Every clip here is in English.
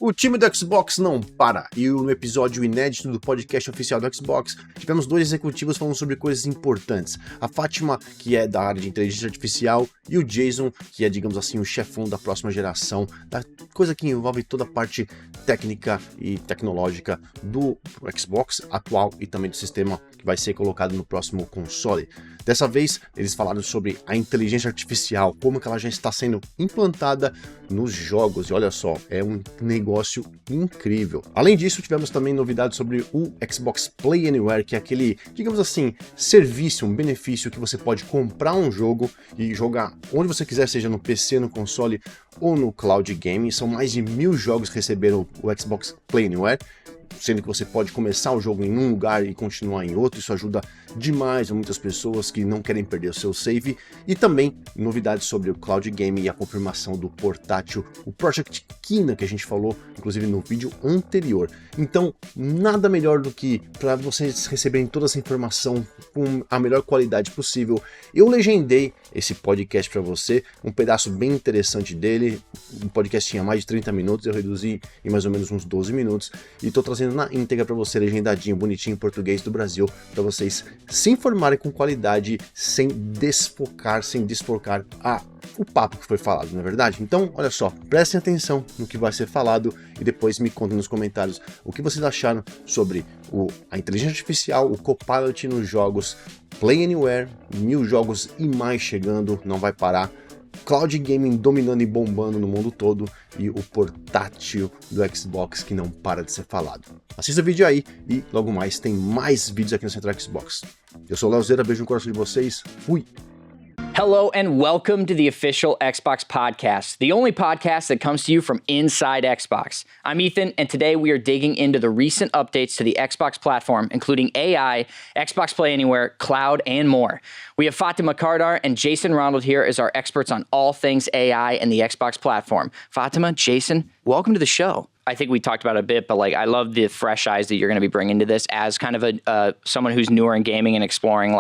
O time do Xbox não para, e no episódio inédito do podcast oficial do Xbox, tivemos dois executivos falando sobre coisas importantes. A Fatima, que é da área de inteligência artificial, e o Jason, que é, digamos assim, o chefão da próxima geração, da coisa que envolve toda a parte técnica e tecnológica do Xbox atual e também do sistema que vai ser colocado no próximo console. Dessa vez, eles falaram sobre a inteligência artificial, como que ela já está sendo implantada nos jogos, e olha só, é um negócio incrível. Além disso, tivemos também novidades sobre o Xbox Play Anywhere, que é aquele, digamos assim, serviço, um benefício que você pode comprar um jogo e jogar onde você quiser, seja no PC, no console ou no cloud gaming. São mais de 1000 jogos que receberam o Xbox Play Anywhere, sendo que você pode começar o jogo em um lugar e continuar em outro. Isso ajuda demais a muitas pessoas que não querem perder o seu save. E também novidades sobre o cloud gaming e a confirmação do portátil, o Project Kina, que a gente falou inclusive no vídeo anterior. Então, nada melhor do que para vocês receberem toda essa informação com a melhor qualidade possível. Eu legendei esse podcast para você, um pedaço bem interessante dele. O podcast tinha mais de 30 minutos, eu reduzi em mais ou menos uns 12 minutos e estou trazendo na íntegra para você, legendadinho, bonitinho, em português do Brasil, para vocês se informarem com qualidade, sem desfocar o papo que foi falado, não é verdade? Então, olha só, prestem atenção no que vai ser falado e depois me contem nos comentários o que vocês acharam sobre a inteligência artificial, o Copilot nos jogos, Play Anywhere, 1000 jogos e mais chegando, não vai parar. Cloud Gaming dominando e bombando no mundo todo e o portátil do Xbox que não para de ser falado. Assista o vídeo aí e logo mais tem mais vídeos aqui no Central Xbox. Eu sou o Léo Zera, beijo no coração de vocês, fui! Hello and welcome to the official Xbox podcast, the only podcast that comes to you from inside Xbox. I'm Ethan, and today we are digging into the recent updates to the Xbox platform, including AI, Xbox Play Anywhere, cloud, and more. We have Fatima Kardar and Jason Ronald here as our experts on all things AI and the Xbox platform. Fatima, Jason, welcome to the show. I think we talked about it a bit, but I love the fresh eyes that you're going to be bringing to this as kind of someone who's newer in gaming and exploring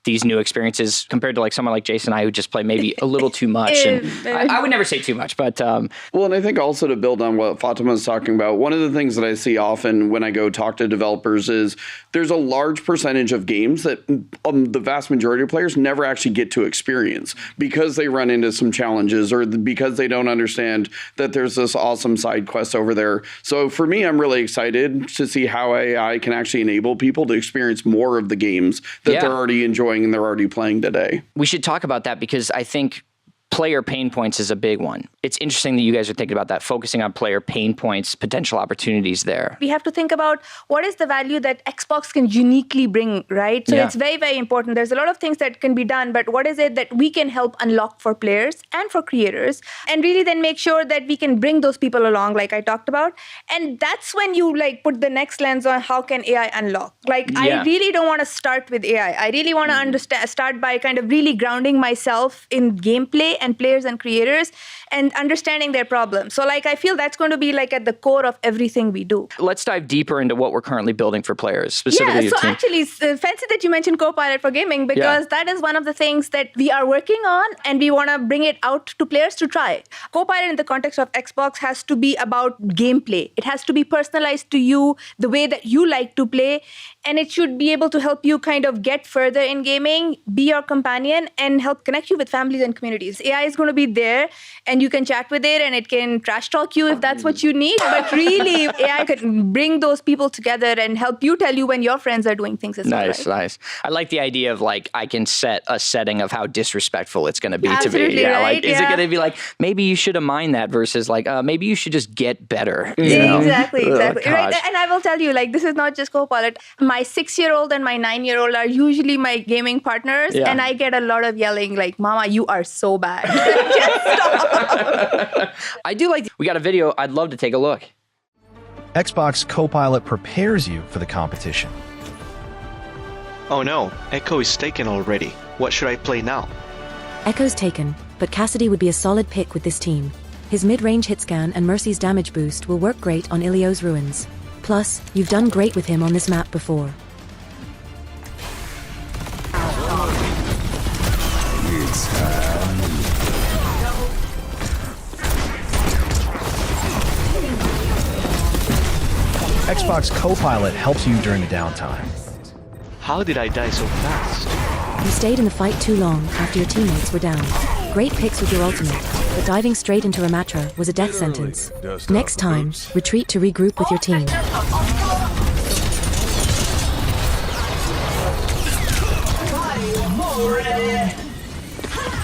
these new experiences compared to someone like Jason and I who just play maybe a little too much. And I would never say too much, but... Well, and I think also to build on what Fatima's talking about, one of the things that I see often when I go talk to developers is there's a large percentage of games that the vast majority of players never actually get to experience because they run into some challenges or because they don't understand that there's this awesome side quest over there. So for me, I'm really excited to see how AI can actually enable people to experience more of the games that they're already enjoying and they're already playing today. We should talk about that because I think player pain points is a big one. It's interesting that you guys are thinking about that, focusing on player pain points, potential opportunities there. We have to think about what is the value that Xbox can uniquely bring, right? So it's very, very important. There's a lot of things that can be done, but what is it that we can help unlock for players and for creators, and really then make sure that we can bring those people along, like I talked about. And that's when you put the next lens on how can AI unlock. I really don't want to start with AI. I really want to start by kind of really grounding myself in gameplay and players and creators and understanding their problems. So I feel that's going to be at the core of everything we do. Let's dive deeper into what we're currently building for players, specifically your team. Actually, it's fancy that you mentioned Copilot for gaming because that is one of the things that we are working on and we want to bring it out to players to try. Copilot in the context of Xbox has to be about gameplay. It has to be personalized to you, the way that you like to play, and it should be able to help you kind of get further in gaming, be your companion, and help connect you with families and communities. AI is going to be there and you can chat with it and it can trash talk you if that's what you need. But really, AI can bring those people together and help you tell you when your friends are doing things as well. Nice. I like the idea of I can set a setting of how disrespectful it's going to be Absolutely, to me. Yeah, right? Is it going to be maybe you should have mind that versus maybe you should just get better. Exactly. Right. And I will tell you, this is not just Copilot. My 6-year-old and my 9-year-old are usually my gaming partners, and I get a lot of yelling Mama, you are so bad. Just stop. I do we got a video. I'd love to take a look. Xbox Copilot prepares you for the competition. Oh no, Echo is taken already. What should I play now? Echo's taken, but Cassidy would be a solid pick with this team. His mid-range hit scan and Mercy's damage boost will work great on Ilio's ruins. Plus, you've done great with him on this map before. Xbox Copilot helps you during the downtime. How did I die so fast? You stayed in the fight too long after your teammates were down. Great picks with your ultimate, but diving straight into Ramatra was a death sentence. Next time, retreat to regroup with your team.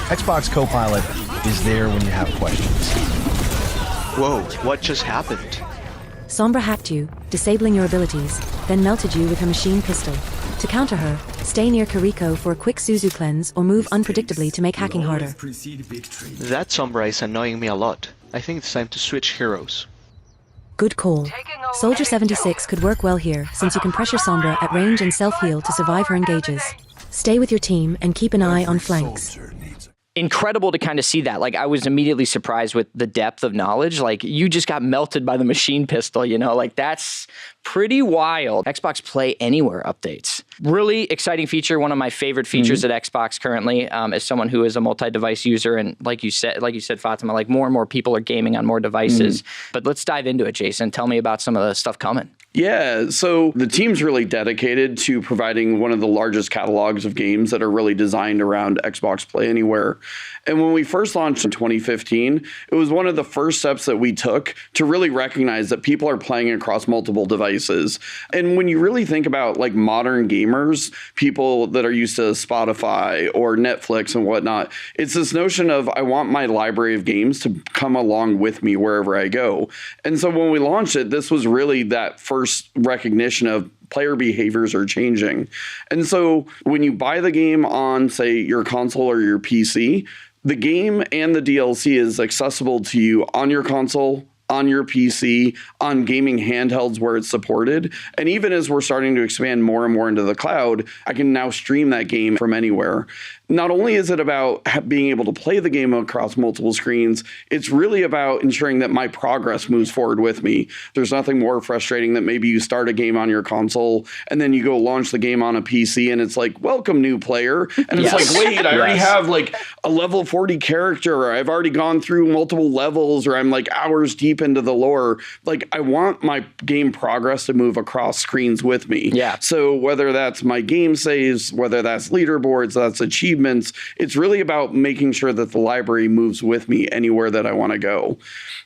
Xbox Copilot is there when you have questions. Whoa, what just happened? Sombra hacked you, disabling your abilities, then melted you with her machine pistol. To counter her, stay near Kiriko for a quick Suzu cleanse or move unpredictably to make hacking harder. That Sombra is annoying me a lot. I think it's time to switch heroes. Good call. Soldier 76 could work well here since you can pressure Sombra at range and self-heal to survive her engages. Stay with your team and keep an eye on flanks. Incredible to kind of see that. Like, I was immediately surprised with the depth of knowledge. Like, you just got melted by the machine pistol, you know? Like, that's pretty wild. Xbox Play Anywhere updates. Really exciting feature. One of my favorite features at Xbox currently, as someone who is a multi-device user. And like you said, Fatima, like more and more people are gaming on more devices. But let's dive into it, Jason. Tell me about some of the stuff coming. Yeah, so the team's really dedicated to providing one of the largest catalogs of games that are really designed around Xbox Play Anywhere. And when we first launched in 2015, it was one of the first steps that we took to really recognize that people are playing across multiple devices. And when you really think about like modern gamers, people that are used to Spotify or Netflix and whatnot, it's this notion of I want my library of games to come along with me wherever I go. And so when we launched it, this was really that first recognition of player behaviors are changing. And so when you buy the game on, say, your console or your PC, the game and the DLC is accessible to you on your console, on your PC, on gaming handhelds where it's supported. And even as we're starting to expand more and more into the cloud, I can now stream that game from anywhere. Not only is it about being able to play the game across multiple screens, it's really about ensuring that my progress moves forward with me. There's nothing more frustrating than maybe you start a game on your console and then you go launch the game on a PC and it's like, welcome, new player. And it's like, wait, I already have like a level 40 character, or I've already gone through multiple levels, or I'm like hours deep into the lore. Like, I want my game progress to move across screens with me. Yeah. So whether that's my game saves, whether that's leaderboards, that's achievements, it's really about making sure that the library moves with me anywhere that I want to go.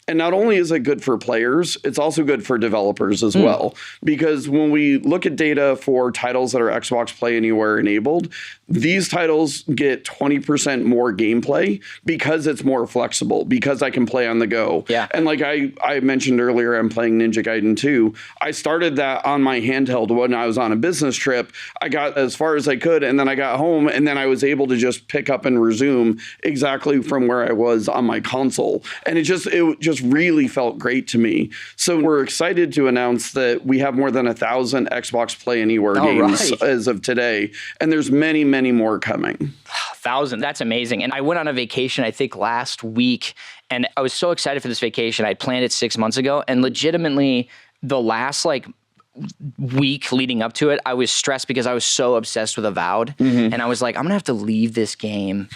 And not only is it good for players, it's also good for developers as well. Because when we look at data for titles that are Xbox Play Anywhere enabled, these titles get 20% more gameplay because it's more flexible, because I can play on the go. Yeah. And like I mentioned earlier, I'm playing Ninja Gaiden 2. I started that on my handheld when I was on a business trip. I got as far as I could, and then I got home, and then I was able to just pick up and resume exactly from where I was on my console. And it just really felt great to me. So we're excited to announce that we have more than 1,000 Xbox Play Anywhere games as of today. And there's many, many more coming. 1,000. That's amazing. And I went on a vacation, I think last week, and I was so excited for this vacation. I planned it 6 months ago, and legitimately the last week leading up to it, I was stressed because I was so obsessed with Avowed. And I was like, I'm gonna have to leave this game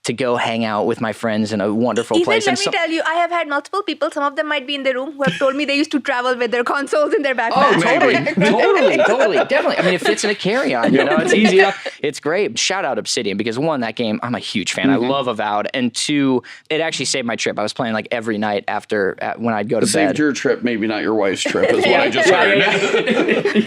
to go hang out with my friends in a wonderful place. Let me tell you, I have had multiple people, some of them might be in the room, who have told me they used to travel with their consoles in their backpacks. Oh, totally, definitely. I mean, it fits in a carry-on, you know, it's easy enough. It's great. Shout out Obsidian, because one, that game, I'm a huge fan. I love Avowed. And two, it actually saved my trip. I was playing like every night when I'd go to bed. Saved your trip, maybe not your wife's trip, is what I just heard.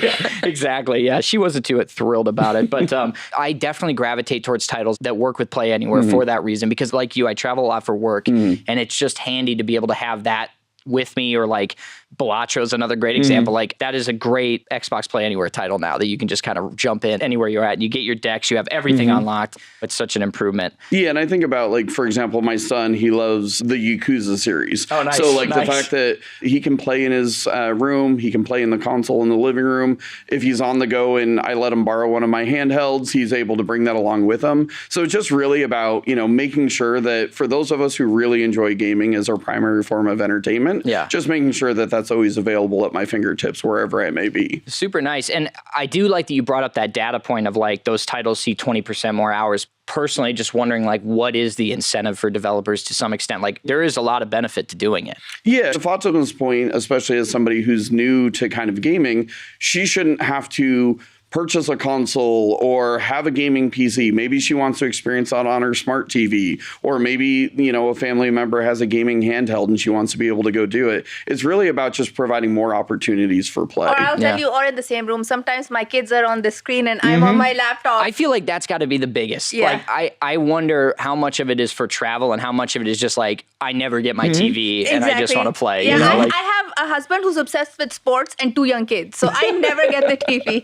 Yeah, exactly. Yeah, she wasn't too thrilled about it. But I definitely gravitate towards titles that work with Play Anywhere for that reason, because like you, I travel a lot for work, and it's just handy to be able to have that with me. Or like Balatro is another great example. Like, that is a great Xbox Play Anywhere title now that you can just kind of jump in anywhere you're at and you get your decks, you have everything unlocked. It's such an improvement. Yeah, and I think about, like, for example, my son, he loves the Yakuza series. Oh, nice. So like the fact that he can play in his room, he can play in the console in the living room. If he's on the go and I let him borrow one of my handhelds, he's able to bring that along with him. So it's just really about, making sure that for those of us who really enjoy gaming as our primary form of entertainment, content. Yeah. Just making sure that that's always available at my fingertips wherever I may be. Super nice. And I do like that you brought up that data point of like those titles see 20% more hours. Personally, just wondering like what is the incentive for developers to some extent? Like there is a lot of benefit to doing it. Yeah, to Fatima's point, especially as somebody who's new to kind of gaming, she shouldn't have to purchase a console or have a gaming PC. Maybe she wants to experience that on her smart TV, or maybe, a family member has a gaming handheld and she wants to be able to go do it. It's really about just providing more opportunities for play. Or I'll tell you, or in the same room. Sometimes my kids are on the screen and I'm on my laptop. I feel like that's got to be the biggest. Yeah. Like I wonder how much of it is for travel and how much of it is just like, I never get my TV and I just want to play. Yeah, Like, I have a husband who's obsessed with sports and 2 young kids, so I never get the TV.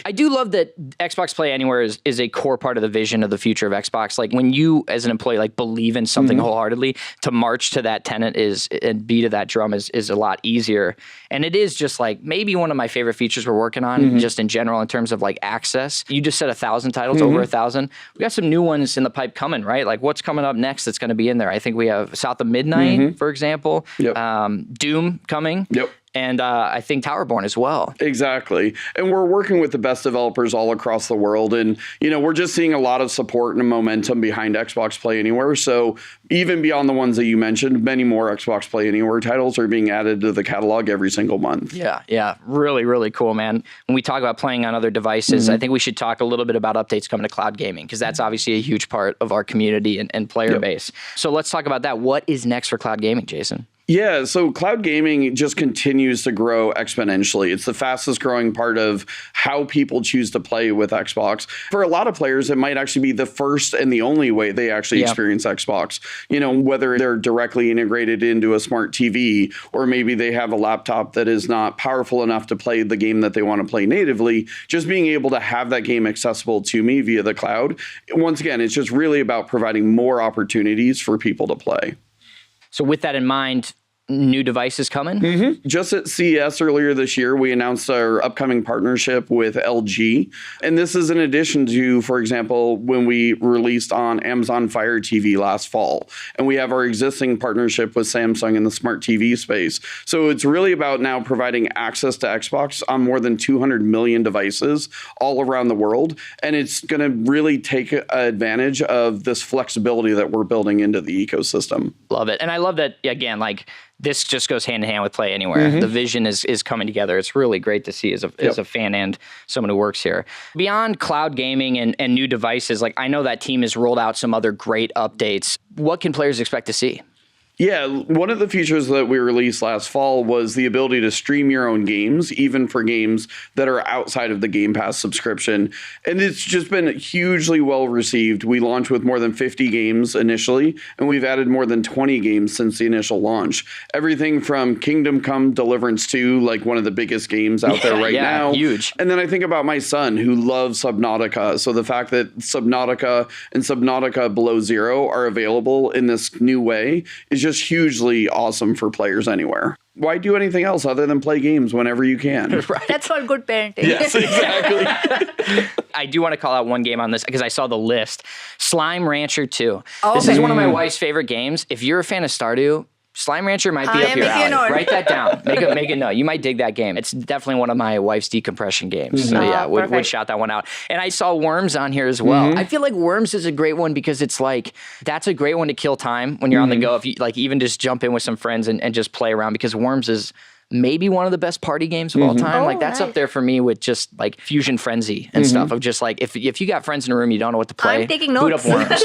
I do love that Xbox Play Anywhere is a core part of the vision of the future of Xbox. Like when you as an employee like believe in something wholeheartedly, to march to that tenet and beat of that drum is a lot easier. And it is just like maybe one of my favorite features we're working on just in general in terms of like access. You just said 1,000 titles, over 1,000. We got some new ones in the pipe coming, right? Like what's coming up next that's going to be in there? I think we have South of Midnight, for example. Yep. Doom coming. Yep. And I think Towerborn as well. Exactly. And we're working with the best developers all across the world. And, we're just seeing a lot of support and momentum behind Xbox Play Anywhere. So even beyond the ones that you mentioned, many more Xbox Play Anywhere titles are being added to the catalog every single month. Yeah. Really, really cool, man. When we talk about playing on other devices, I think we should talk a little bit about updates coming to cloud gaming, because that's obviously a huge part of our community and player base. So let's talk about that. What is next for cloud gaming, Jason? Yeah, so cloud gaming just continues to grow exponentially. It's the fastest growing part of how people choose to play with Xbox. For a lot of players, it might actually be the first and the only way they actually experience Xbox. Whether they're directly integrated into a smart TV, or maybe they have a laptop that is not powerful enough to play the game that they want to play natively, just being able to have that game accessible to me via the cloud. Once again, it's just really about providing more opportunities for people to play. So with that in mind, new devices coming? Just at CES earlier this year, we announced our upcoming partnership with LG. And this is in addition to, for example, when we released on Amazon Fire TV last fall. And we have our existing partnership with Samsung in the smart TV space. So it's really about now providing access to Xbox on more than 200 million devices all around the world. And it's going to really take advantage of this flexibility that we're building into the ecosystem. Love it. And I love that, again, like, this just goes hand in hand with Play Anywhere. The vision is coming together. It's really great to see as a fan and someone who works here. Beyond cloud gaming and new devices, like I know that team has rolled out some other great updates. What can players expect to see? Yeah, one of the features that we released last fall was the ability to stream your own games, even for games that are outside of the Game Pass subscription. And it's just been hugely well received. We launched with more than 50 games initially, and we've added more than 20 games since the initial launch. Everything from Kingdom Come Deliverance 2, like one of the biggest games out there right now. Huge. And then I think about my son who loves Subnautica. So the fact that Subnautica and Subnautica Below Zero are available in this new way is just hugely awesome for players anywhere. Why do anything else other than play games whenever you can? Right. That's called good parenting. Yes, exactly. I do want to call out one game on this because I saw the list. Slime Rancher 2. This is one of my wife's favorite games. If you're a fan of Stardew, Slime Rancher might be up your alley. Write that down. Make a note. You might dig that game. It's definitely one of my wife's decompression games. So yeah, would shout that one out. And I saw Worms on here as well. I feel like Worms is a great one because it's like, that's a great one to kill time when you're on the go. If you like even just jump in with some friends and just play around, because Worms is maybe one of the best party games of all time. Like that's up there for me with just like Fusion Frenzy and stuff of just like, if you got friends in a room, you don't know what to play, I'm taking notes. boot up Worms.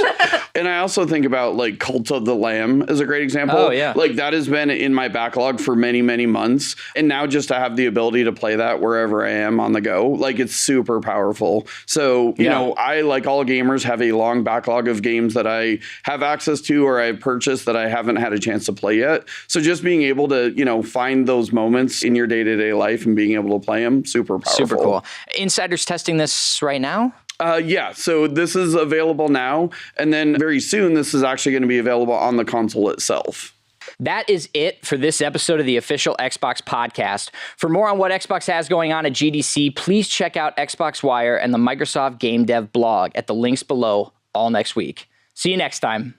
And I also think about like Cult of the Lamb as a great example. Oh, yeah. Like that has been in my backlog for many, many months. And now just to have the ability to play that wherever I am on the go, like it's super powerful. So, you know, I, like all gamers, have a long backlog of games that I have access to or I've purchased that I haven't had a chance to play yet. So just being able to, find those moments in your day-to-day life and being able to play them, super powerful. Super cool. Insider's testing this right now? Yeah, so this is available now, and then very soon this is actually going to be available on the console itself. That is it for this episode of the official Xbox podcast. For more on what Xbox has going on at GDC, please check out Xbox Wire and the Microsoft Game Dev blog at the links below all next week. See you next time.